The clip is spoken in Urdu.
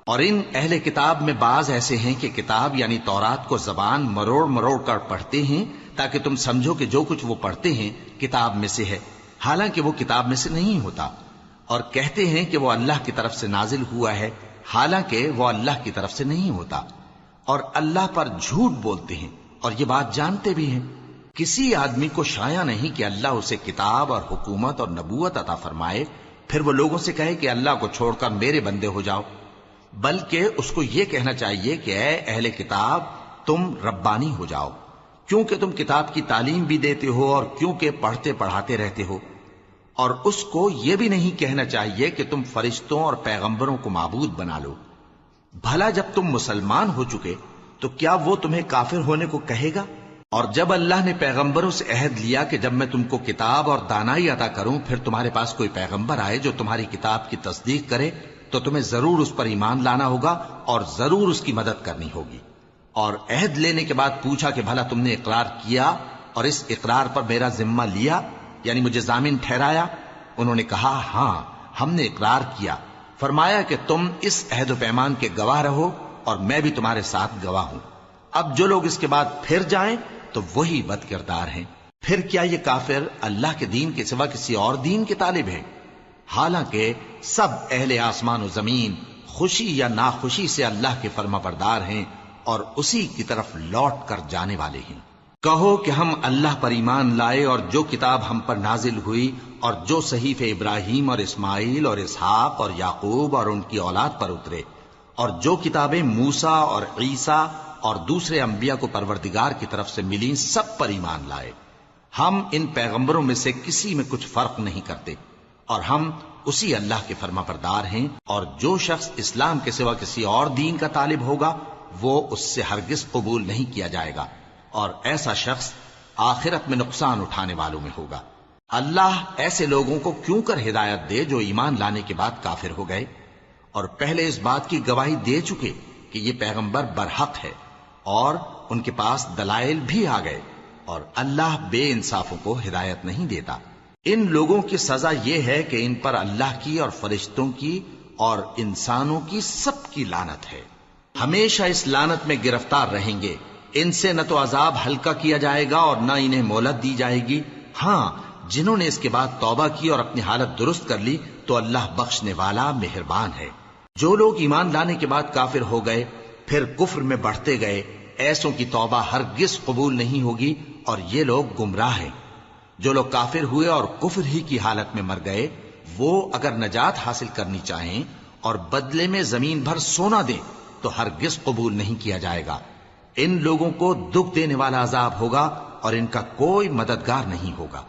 اور ان اہل کتاب میں بعض ایسے ہیں کہ کتاب یعنی تورات کو زبان مروڑ مروڑ کر پڑھتے ہیں تاکہ تم سمجھو کہ جو کچھ وہ پڑھتے ہیں کتاب میں سے ہے، حالانکہ وہ کتاب میں سے نہیں ہوتا، اور کہتے ہیں کہ وہ اللہ کی طرف سے نازل ہوا ہے، حالانکہ وہ اللہ کی طرف سے نہیں ہوتا، اور اللہ پر جھوٹ بولتے ہیں اور یہ بات جانتے بھی ہیں۔ کسی آدمی کو شایع نہیں کہ اللہ اسے کتاب اور حکومت اور نبوت عطا فرمائے، پھر وہ لوگوں سے کہے کہ اللہ کو چھوڑ کر میرے بندے ہو جاؤ، بلکہ اس کو یہ کہنا چاہیے کہ اے اہل کتاب تم ربانی ہو جاؤ، کیونکہ تم کتاب کی تعلیم بھی دیتے ہو اور کیونکہ پڑھتے پڑھاتے رہتے ہو۔ اور اس کو یہ بھی نہیں کہنا چاہیے کہ تم فرشتوں اور پیغمبروں کو معبود بنا لو۔ بھلا جب تم مسلمان ہو چکے تو کیا وہ تمہیں کافر ہونے کو کہے گا؟ اور جب اللہ نے پیغمبروں سے عہد لیا کہ جب میں تم کو کتاب اور دانائی عطا کروں پھر تمہارے پاس کوئی پیغمبر آئے جو تمہاری کتاب کی تصدیق کرے تو تمہیں ضرور اس پر ایمان لانا ہوگا اور ضرور اس کی مدد کرنی ہوگی۔ اور عہد لینے کے بعد پوچھا کہ بھلا تم نے اقرار کیا اور اس اقرار پر میرا ذمہ لیا، یعنی مجھے ضامن ٹھہرایا؟ انہوں نے کہا ہاں ہم نے اقرار کیا۔ فرمایا کہ تم اس عہد و پیمان کے گواہ رہو اور میں بھی تمہارے ساتھ گواہ ہوں۔ اب جو لوگ اس کے بعد پھر جائیں تو وہی بد کردار ہیں۔ پھر کیا یہ کافر اللہ کے دین کے سوا کسی اور دین کے طالب ہیں؟ حالانکہ سب اہل آسمان و زمین خوشی یا ناخوشی سے اللہ کے فرما بردار ہیں اور اسی کی طرف لوٹ کر جانے والے ہیں۔ کہو کہ ہم اللہ پر ایمان لائے اور جو کتاب ہم پر نازل ہوئی اور جو صحیفے ابراہیم اور اسماعیل اور اسحاق اور یعقوب اور ان کی اولاد پر اترے، اور جو کتابیں موسیٰ اور عیسیٰ اور دوسرے انبیاء کو پروردگار کی طرف سے ملیں، سب پر ایمان لائے۔ ہم ان پیغمبروں میں سے کسی میں کچھ فرق نہیں کرتے، اور ہم اسی اللہ کے فرما بردار ہیں۔ اور جو شخص اسلام کے سوا کسی اور دین کا طالب ہوگا وہ اس سے ہرگز قبول نہیں کیا جائے گا، اور ایسا شخص آخرت میں نقصان اٹھانے والوں میں ہوگا۔ اللہ ایسے لوگوں کو کیوں کر ہدایت دے جو ایمان لانے کے بعد کافر ہو گئے اور پہلے اس بات کی گواہی دے چکے کہ یہ پیغمبر برحق ہے اور ان کے پاس دلائل بھی آ گئے، اور اللہ بے انصافوں کو ہدایت نہیں دیتا۔ ان لوگوں کی سزا یہ ہے کہ ان پر اللہ کی اور فرشتوں کی اور انسانوں کی سب کی لعنت ہے، ہمیشہ اس لعنت میں گرفتار رہیں گے۔ ان سے نہ تو عذاب ہلکا کیا جائے گا اور نہ انہیں مہلت دی جائے گی۔ ہاں جنہوں نے اس کے بعد توبہ کی اور اپنی حالت درست کر لی تو اللہ بخشنے والا مہربان ہے۔ جو لوگ ایمان لانے کے بعد کافر ہو گئے پھر کفر میں بڑھتے گئے، ایسوں کی توبہ ہرگز قبول نہیں ہوگی اور یہ لوگ گمراہ ہیں۔ جو لوگ کافر ہوئے اور کفر ہی کی حالت میں مر گئے، وہ اگر نجات حاصل کرنی چاہیں اور بدلے میں زمین بھر سونا دیں تو ہرگز قبول نہیں کیا جائے گا۔ ان لوگوں کو دکھ دینے والا عذاب ہوگا اور ان کا کوئی مددگار نہیں ہوگا۔